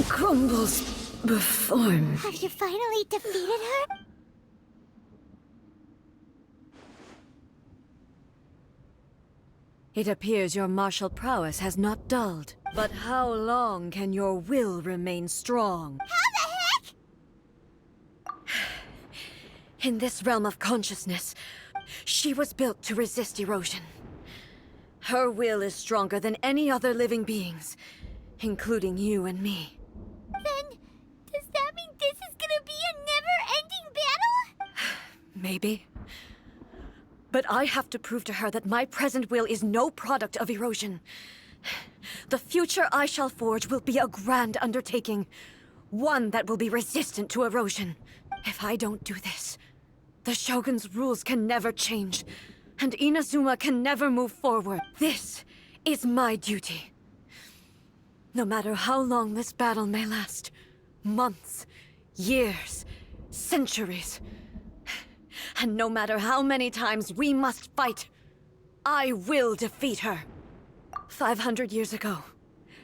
crumbles before me. Have you finally defeated her? It appears your martial prowess has not dulled. But how long can your will remain strong? How the heck? In this realm of consciousness, she was built to resist erosion. Her will is stronger than any other living being's, including you and me. Then, does that mean this is gonna be a never-ending battle? Maybe. But I have to prove to her that my present will is no product of erosion. The future I shall forge will be a grand undertaking. One that will be resistant to erosion. If I don't do this, the Shogun's rules can never change, and Inazuma can never move forward. This is my duty. No matter how long this battle may last, months, years, centuries, and no matter how many times we must fight, I will defeat her. 500 years ago,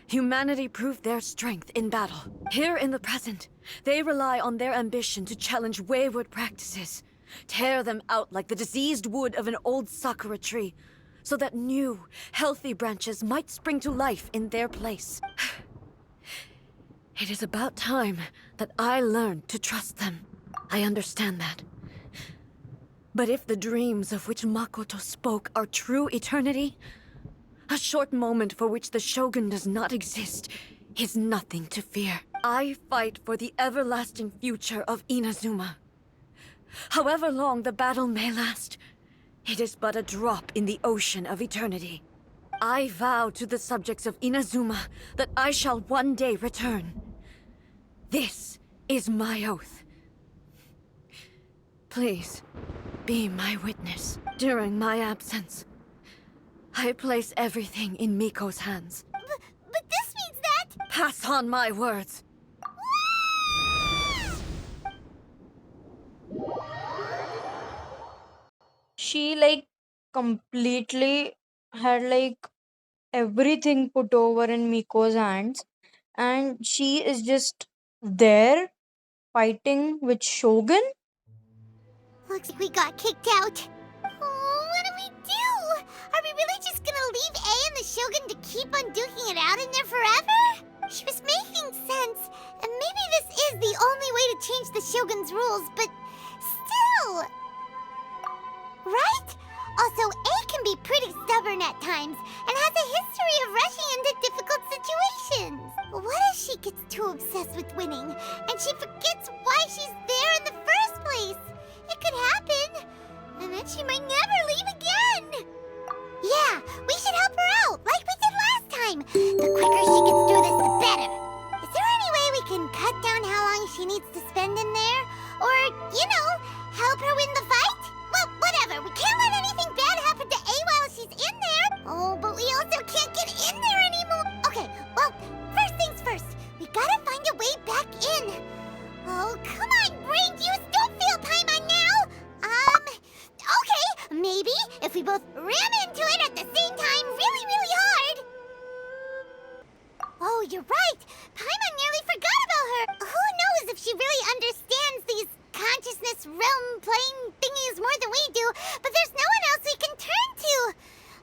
humanity proved their strength in battle. Here in the present, they rely on their ambition to challenge wayward practices, tear them out like the diseased wood of an old sakura tree, so that new, healthy branches might spring to life in their place. It is about time that I learned to trust them. I understand that. But if the dreams of which Makoto spoke are true eternity, a short moment for which the Shogun does not exist is nothing to fear. I fight for the everlasting future of Inazuma. However long the battle may last, it is but a drop in the ocean of eternity. I vow to the subjects of Inazuma that I shall one day return. This is my oath. Please, be my witness. During my absence, I place everything in Miko's hands. But this means that... Pass on my words. She completely had everything put over in Miko's hands, and she is just there fighting with Shogun. Looks like we got kicked out. Oh, what do we do? Are we really just gonna leave A and the Shogun to keep on duking it out in there forever? She was making sense, and maybe this is the only way to change the Shogun's rules, but still... Right? Also, A can be pretty stubborn at times, and has a history of rushing into difficult situations. What if she gets too obsessed with winning, and she forgets why she's there in the first place? It could happen, and then she might never leave again. Yeah, we should help her out, like we did last time. The quicker she gets through this, the better. Is there any way we can cut down how long she needs to spend in there? Or, help her win the fight? Well, whatever. We can't let anything bad happen to A while she's in there. Oh, but we also can't get in there anymore. Okay, well, first things first. We gotta find a way back in. Oh, come on, brain juice. Don't feel Paimon now. Okay, maybe if we both ram into it at the same time really, really hard. Oh, you're right. Paimon nearly forgot about her. Who knows if she really understands these consciousness realm playing thingies more than we do, but there's no one else we can turn to.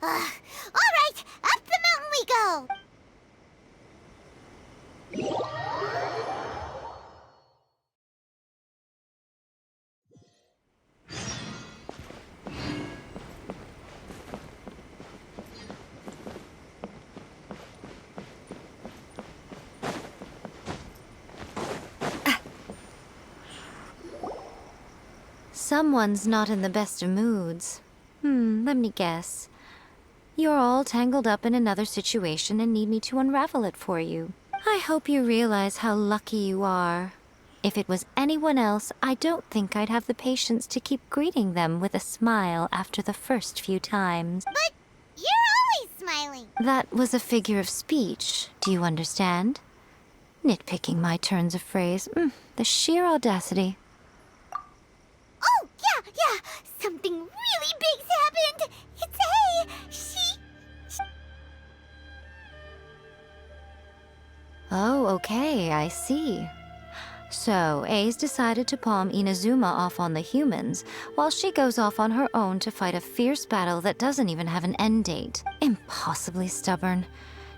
All right, up the mountain we go. Someone's not in the best of moods. Let me guess. You're all tangled up in another situation and need me to unravel it for you. I hope you realize how lucky you are. If it was anyone else, I don't think I'd have the patience to keep greeting them with a smile after the first few times. But you're always smiling. That was a figure of speech, do you understand? Nitpicking my turns of phrase. The sheer audacity. Oh, yeah. Something really big's happened. It's A. She... Oh, okay, I see. So, A's decided to palm Inazuma off on the humans, while she goes off on her own to fight a fierce battle that doesn't even have an end date. Impossibly stubborn.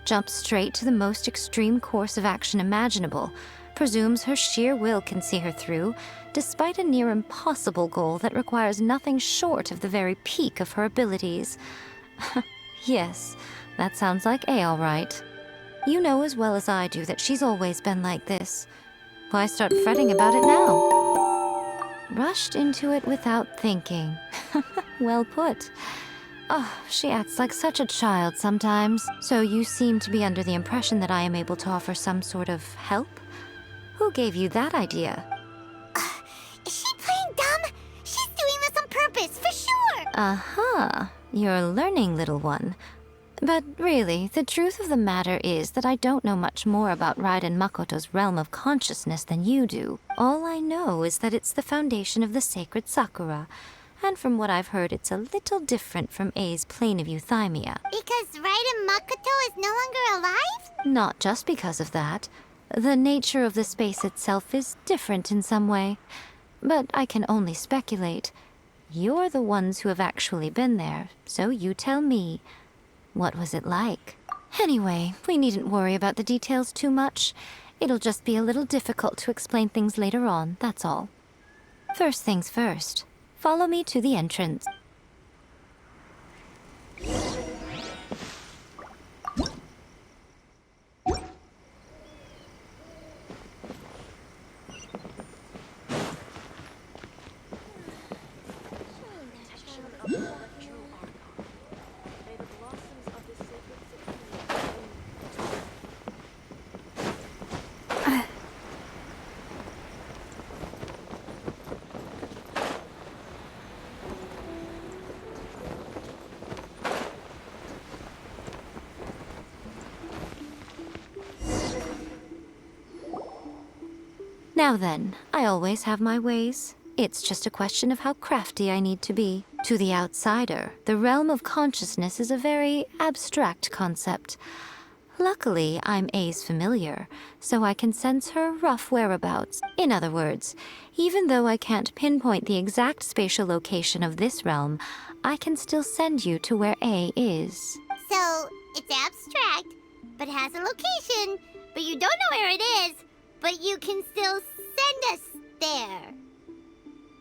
Jumps straight to the most extreme course of action imaginable, presumes her sheer will can see her through, despite a near impossible goal that requires nothing short of the very peak of her abilities. Yes, that sounds like A all right. You know as well as I do that she's always been like this. Why start fretting about it now? Rushed into it without thinking. Well put. Oh, she acts like such a child sometimes. So you seem to be under the impression that I am able to offer some sort of help? Who gave you that idea? Is she playing dumb? She's doing this on purpose, for sure! Uh-huh. You're learning, little one. But really, the truth of the matter is that I don't know much more about Raiden Makoto's realm of consciousness than you do. All I know is that it's the foundation of the sacred Sakura, and from what I've heard, it's a little different from A's plane of euthymia. Because Raiden Makoto is no longer alive? Not just because of that. The nature of the space itself is different in some way. But I can only speculate. You're the ones who have actually been there, so you tell me. What was it like? Anyway, we needn't worry about the details too much. It'll just be a little difficult to explain things later on, that's all. First things first. Follow me to the entrance. Now then, I always have my ways. It's just a question of how crafty I need to be. To the outsider, the realm of consciousness is a very abstract concept. Luckily, I'm A's familiar, so I can sense her rough whereabouts. In other words, even though I can't pinpoint the exact spatial location of this realm, I can still send you to where A is. So, it's abstract, but has a location, but you don't know where it is, but you can still send us there.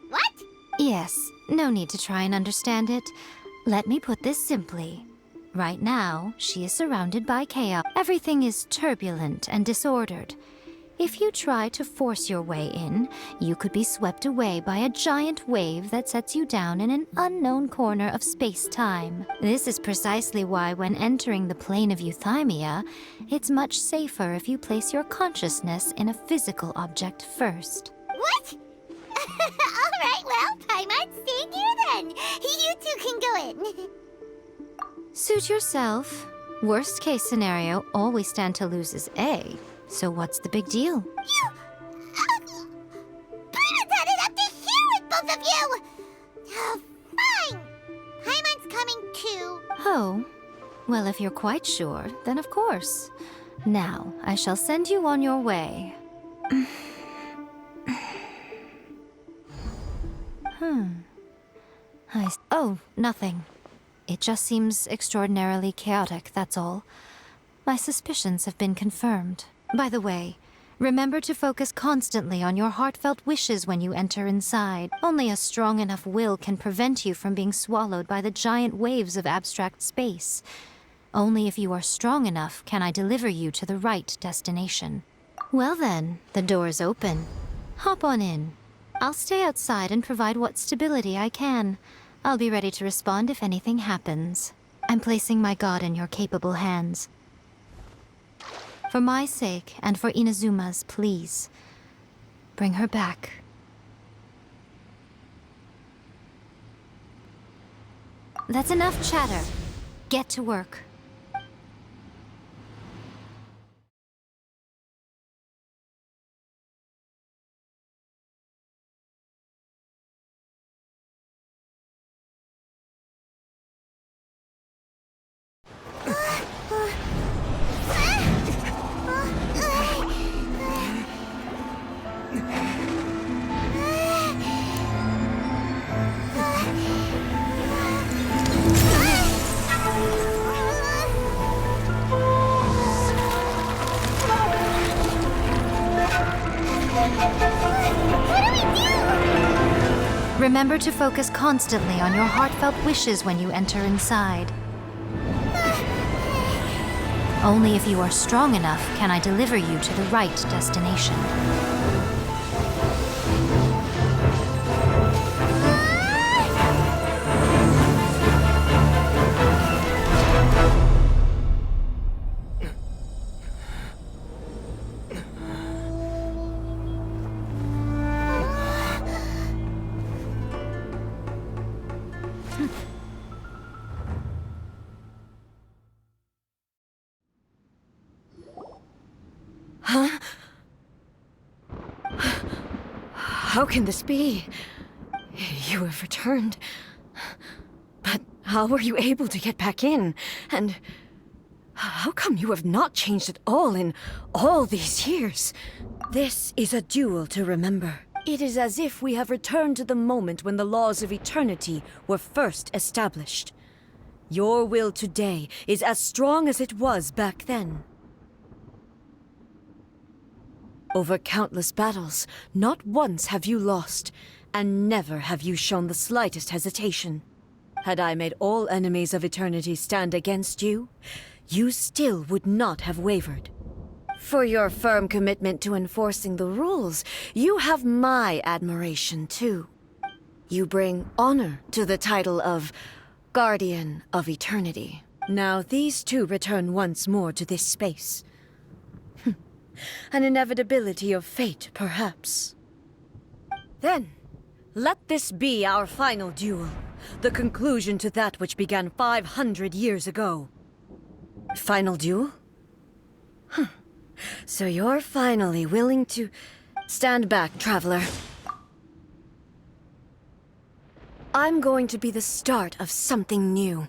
What? Yes, no need to try and understand it. Let me put this simply. Right now, she is surrounded by chaos. Everything is turbulent and disordered. If you try to force your way in, you could be swept away by a giant wave that sets you down in an unknown corner of space-time. This is precisely why when entering the plane of euthymia, it's much safer if you place your consciousness in a physical object first. What? Alright, well, Paimon's staying here then. You two can go in. Suit yourself. Worst case scenario, all we stand to lose is A. So what's the big deal? You... Paimon's had it up to here with both of you! Fine. Paimon's coming too. Oh, well, if you're quite sure, then of course. Now, I shall send you on your way. Oh, nothing. It just seems extraordinarily chaotic, that's all. My suspicions have been confirmed. By the way, remember to focus constantly on your heartfelt wishes when you enter inside. Only a strong enough will can prevent you from being swallowed by the giant waves of abstract space. Only if you are strong enough can I deliver you to the right destination. Well then, the door's open. Hop on in. I'll stay outside and provide what stability I can. I'll be ready to respond if anything happens. I'm placing my god in your capable hands. For my sake, and for Inazuma's, please. Bring her back. That's enough chatter. Get to work. Remember to focus constantly on your heartfelt wishes when you enter inside. Only if you are strong enough can I deliver you to the right destination. How can this be? You have returned. But how were you able to get back in? And how come you have not changed at all in all these years? This is a duel to remember. It is as if we have returned to the moment when the laws of eternity were first established. Your will today is as strong as it was back then. Over countless battles, not once have you lost, and never have you shown the slightest hesitation. Had I made all enemies of eternity stand against you, you still would not have wavered. For your firm commitment to enforcing the rules, you have my admiration too. You bring honor to the title of Guardian of Eternity. Now these two return once more to this space. An inevitability of fate, perhaps. Then, let this be our final duel, the conclusion to that which began 500 years ago. Final duel? So you're finally willing to... Stand back, traveler. I'm going to be the start of something new.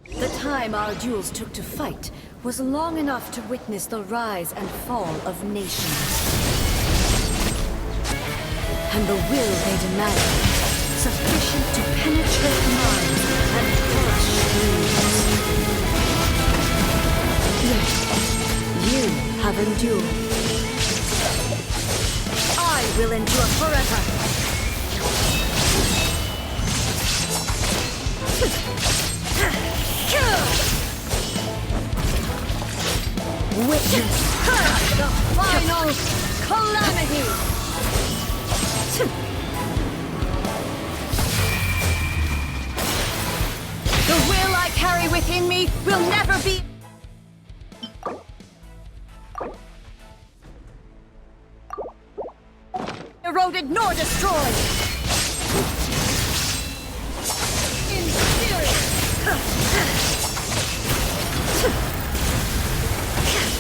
The time our duels took to fight was long enough to witness the rise and fall of nations. And the will they demanded, sufficient to penetrate minds and crush dreams. Yet, you have endured. I will endure forever. Witness the final calamity! The will I carry within me will never be... eroded nor destroyed! Inferior!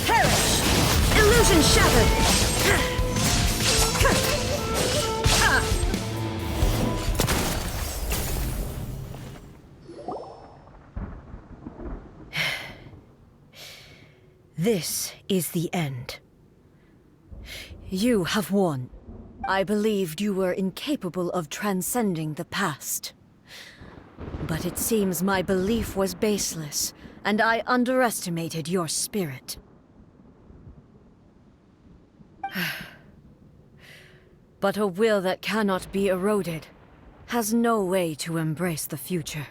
Perish! Illusion shattered! This is the end. You have won. I believed you were incapable of transcending the past. But it seems my belief was baseless, and I underestimated your spirit. But a will that cannot be eroded has no way to embrace the future.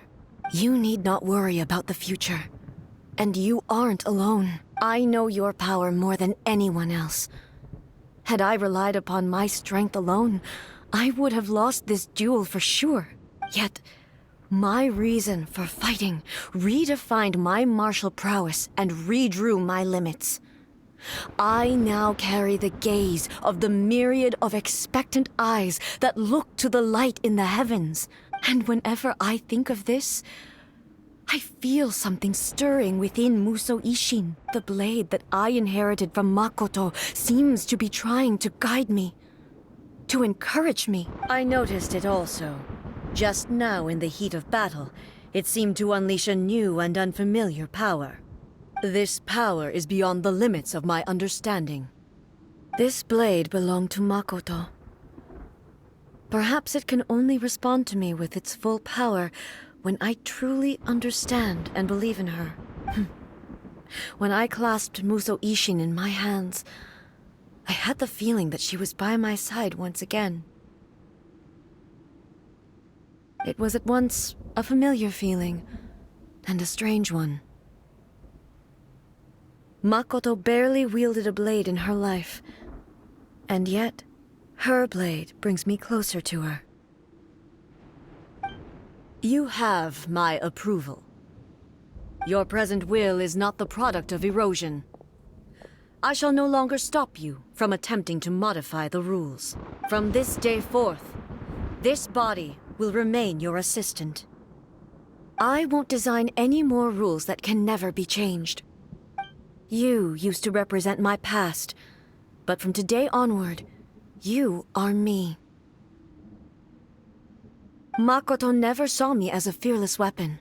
You need not worry about the future. And you aren't alone. I know your power more than anyone else. Had I relied upon my strength alone, I would have lost this duel for sure. Yet, my reason for fighting redefined my martial prowess and redrew my limits. I now carry the gaze of the myriad of expectant eyes that look to the light in the heavens. And whenever I think of this, I feel something stirring within Muso Ishin. The blade that I inherited from Makoto seems to be trying to guide me, to encourage me. I noticed it also. Just now in the heat of battle, it seemed to unleash a new and unfamiliar power. This power is beyond the limits of my understanding. This blade belonged to Makoto. Perhaps it can only respond to me with its full power when I truly understand and believe in her. When I clasped Muso Ishin in my hands, I had the feeling that she was by my side once again. It was at once a familiar feeling and a strange one. Makoto barely wielded a blade in her life, and yet her blade brings me closer to her. You have my approval. Your present will is not the product of erosion. I shall no longer stop you from attempting to modify the rules. From this day forth, this body will remain your assistant. I won't design any more rules that can never be changed. You used to represent my past, but from today onward, you are me. Makoto never saw me as a fearless weapon.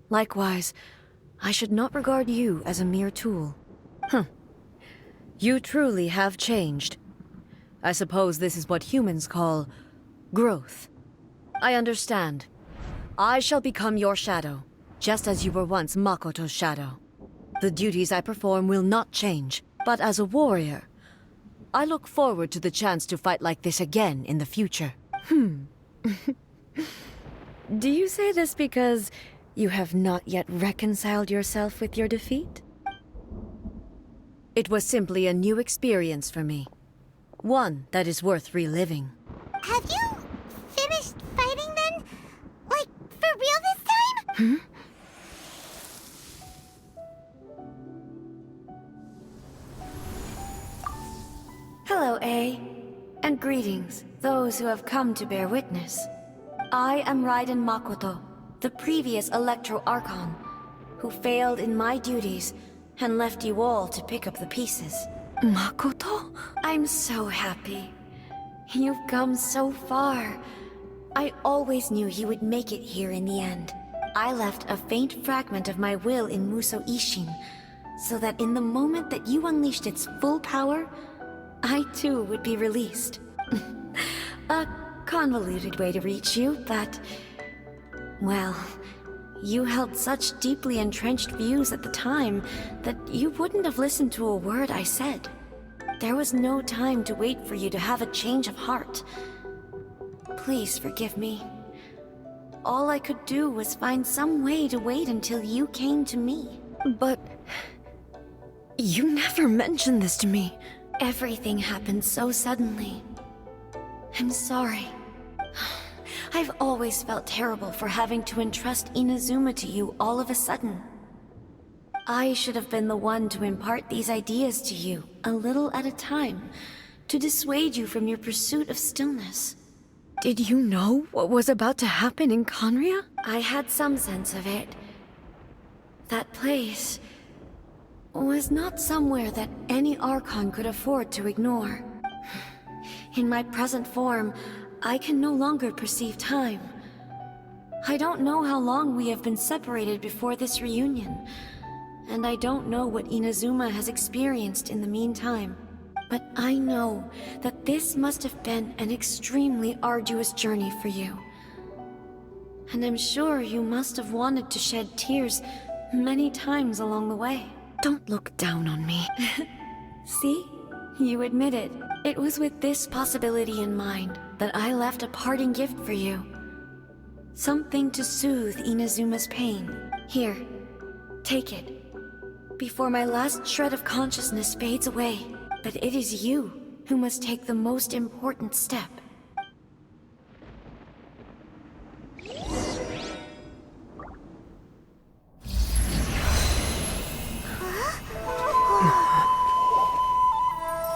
Likewise, I should not regard you as a mere tool. You truly have changed. I suppose this is what humans call growth. I understand. I shall become your shadow, just as you were once Makoto's shadow. The duties I perform will not change, but as a warrior, I look forward to the chance to fight like this again in the future. Do you say this because you have not yet reconciled yourself with your defeat? It was simply a new experience for me. One that is worth reliving. Have you finished fighting then? Like, for real this time? Hello, A. And greetings, those who have come to bear witness. I am Raiden Makoto, the previous Electro Archon, who failed in my duties and left you all to pick up the pieces. Makoto? I'm so happy. You've come so far. I always knew you would make it here in the end. I left a faint fragment of my will in Muso Ishin, so that in the moment that you unleashed its full power, I too would be released. A convoluted way to reach you, but... well, you held such deeply entrenched views at the time that you wouldn't have listened to a word I said. There was no time to wait for you to have a change of heart. Please forgive me. All I could do was find some way to wait until you came to me. But... you never mentioned this to me. Everything happened so suddenly. I'm sorry. I've always felt terrible for having to entrust Inazuma to you all of a sudden. I should have been the one to impart these ideas to you, a little at a time, to dissuade you from your pursuit of stillness. Did you know what was about to happen in Conria? I had some sense of it. That place was not somewhere that any Archon could afford to ignore. In my present form, I can no longer perceive time. I don't know how long we have been separated before this reunion, and I don't know what Inazuma has experienced in the meantime. But I know that this must have been an extremely arduous journey for you. And I'm sure you must have wanted to shed tears many times along the way. Don't look down on me. See? You admit it. It was with this possibility in mind that I left a parting gift for you. Something to soothe Inazuma's pain. Here, take it. Before my last shred of consciousness fades away. But it is you who must take the most important step.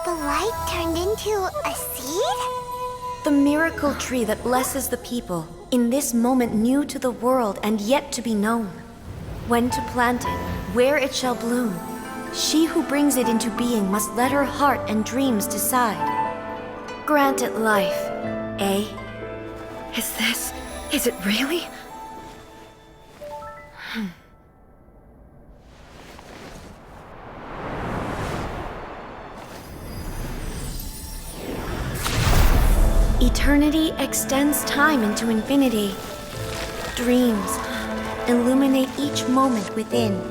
The light turned into a seed? The miracle tree that blesses the people, in this moment new to the world and yet to be known. When to plant it, where it shall bloom. She who brings it into being must let her heart and dreams decide. Grant it life, eh? Is it really? Eternity extends time into infinity. Dreams illuminate each moment within.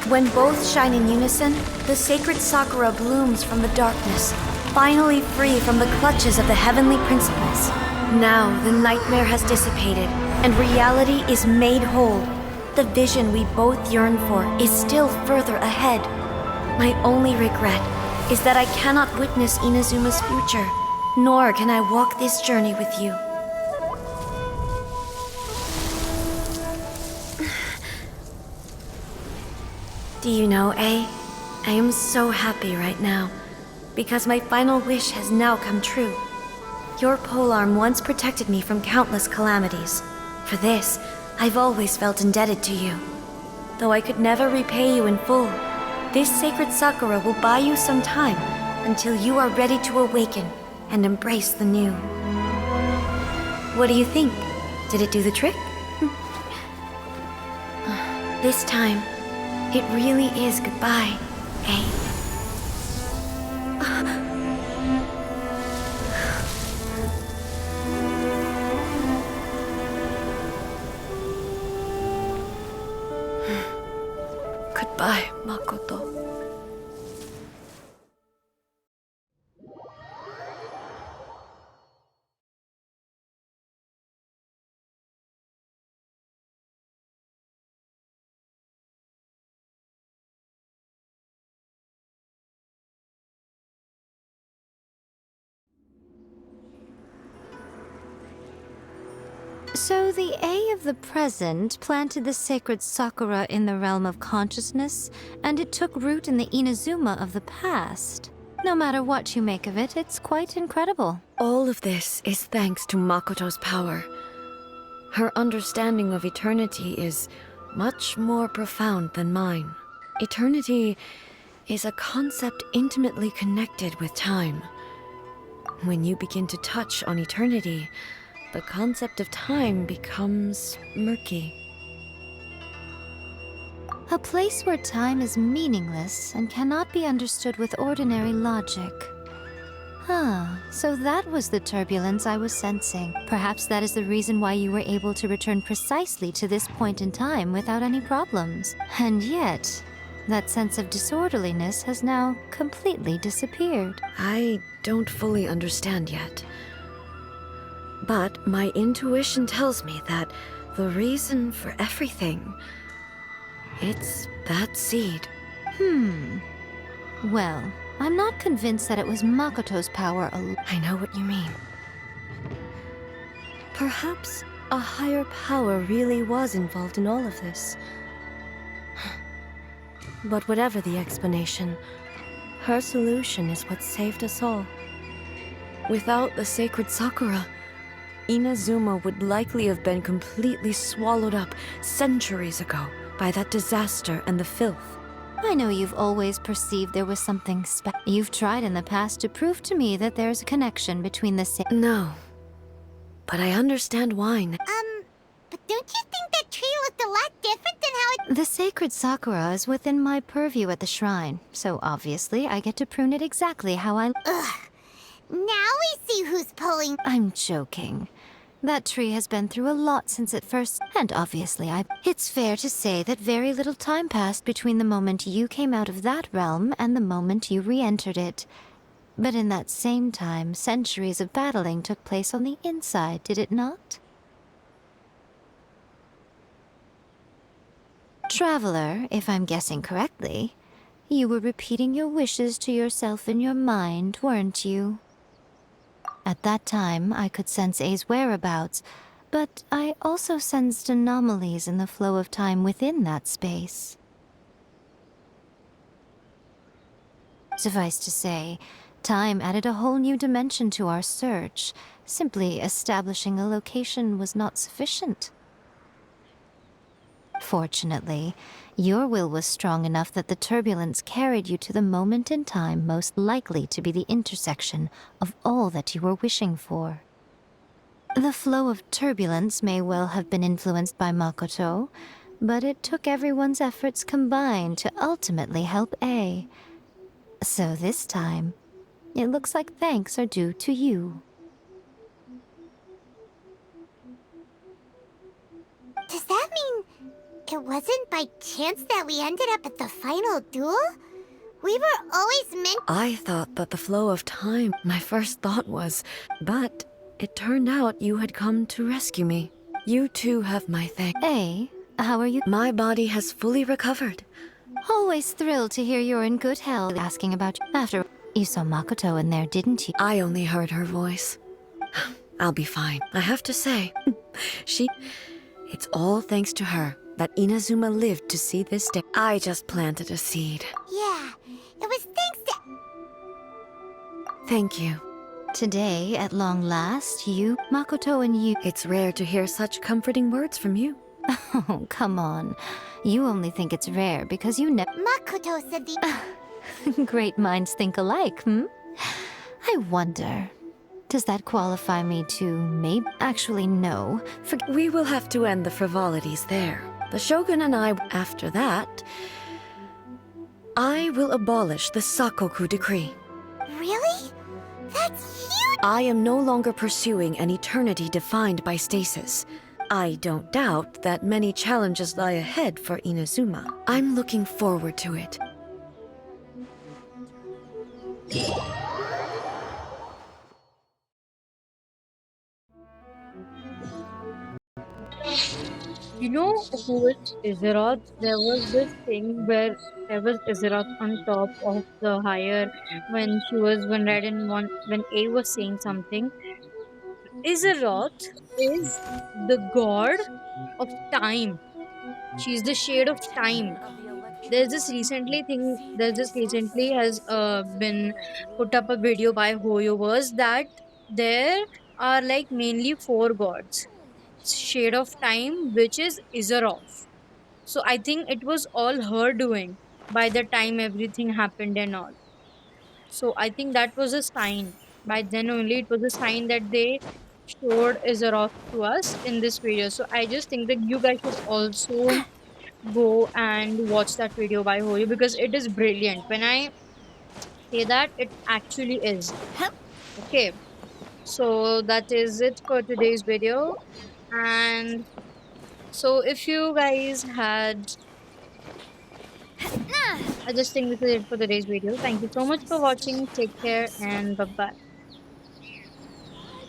When both shine in unison, the sacred Sakura blooms from the darkness, finally free from the clutches of the heavenly principles. Now the nightmare has dissipated, and reality is made whole. The vision we both yearn for is still further ahead. My only regret is that I cannot witness Inazuma's future, nor can I walk this journey with you. Do you know, A? I am so happy right now, because my final wish has now come true. Your polearm once protected me from countless calamities. For this, I've always felt indebted to you. Though I could never repay you in full, this sacred Sakura will buy you some time until you are ready to awaken and embrace the new. What do you think? Did it do the trick? This time, it really is goodbye, eh? Goodbye, Makoto. So the A of the present planted the sacred Sakura in the realm of consciousness, and it took root in the Inazuma of the past. No matter what you make of it, it's quite incredible. All of this is thanks to Makoto's power. Her understanding of eternity is much more profound than mine. Eternity is a concept intimately connected with time. When you begin to touch on eternity, the concept of time becomes murky. A place where time is meaningless and cannot be understood with ordinary logic. So that was the turbulence I was sensing. Perhaps that is the reason why you were able to return precisely to this point in time without any problems. And yet, that sense of disorderliness has now completely disappeared. I don't fully understand yet. But my intuition tells me that the reason for everything, it's that seed. Well, I'm not convinced that it was Makoto's power alone. I know what you mean. Perhaps a higher power really was involved in all of this. But whatever the explanation, her solution is what saved us all. Without the sacred Sakura, Inazuma would likely have been completely swallowed up centuries ago by that disaster and the filth. I know you've always perceived there was something special. You've tried in the past to prove to me that there's a connection between the No. But I understand why. But don't you think that tree looked a lot different than how it... The sacred Sakura is within my purview at the shrine, so obviously I get to prune it exactly how I... Ugh. Now we see who's pulling... I'm joking. That tree has been through a lot since it first, and obviously It's fair to say that very little time passed between the moment you came out of that realm and the moment you re-entered it. But in that same time, centuries of battling took place on the inside, did it not? Traveler, if I'm guessing correctly, you were repeating your wishes to yourself in your mind, weren't you? At that time, I could sense A's whereabouts, but I also sensed anomalies in the flow of time within that space. Suffice to say, time added a whole new dimension to our search. Simply establishing a location was not sufficient. Fortunately, your will was strong enough that the turbulence carried you to the moment in time most likely to be the intersection of all that you were wishing for. The flow of turbulence may well have been influenced by Makoto, but it took everyone's efforts combined to ultimately help A. So this time, it looks like thanks are due to you. Does that mean It wasn't by chance that we ended up at the final duel? We were always meant. I thought that the flow of time, my first thought was, but it turned out you had come to rescue me. You too have my thanks. Hey, how are you? My body has fully recovered. Always thrilled to hear you're in good health. Asking about you. After you saw Makoto in there, didn't you? I only heard her voice. I'll be fine. I have to say, it's all thanks to her that Inazuma lived to see this day. I just planted a seed. Yeah, it was thanks to. Thank you. Today, at long last, you, Makoto, and you. It's rare to hear such comforting words from you. Oh, come on. You only think it's rare because you never. Makoto said the. Great minds think alike, hmm? I wonder. Does that qualify me to maybe? Actually, no. We will have to end the frivolities there. The Shogun and I, after that, I will abolish the Sakoku decree. Really? That's huge! I am no longer pursuing an eternity defined by stasis. I don't doubt that many challenges lie ahead for Inazuma. I'm looking forward to it. You know who is Iseroth? There was this thing where there was Iseroth on top of the higher when Red and one when A was saying something. Iseroth is the god of time. She's the shade of time. There's this recently has been put up a video by Hoyoverse that there are like mainly four gods. Shade of time, which is Iseroth. So I think it was all her doing by the time everything happened and all. So I think that was a sign. By then only it was a sign that they showed Iseroth to us in this video. So I just think that you guys should also go and watch that video by Hoyo because it is brilliant. When I say that, it actually is. Okay. So that is it for today's video. And so if you guys had I just think this is it for today's video. Thank you so much for watching. Take care and bye bye.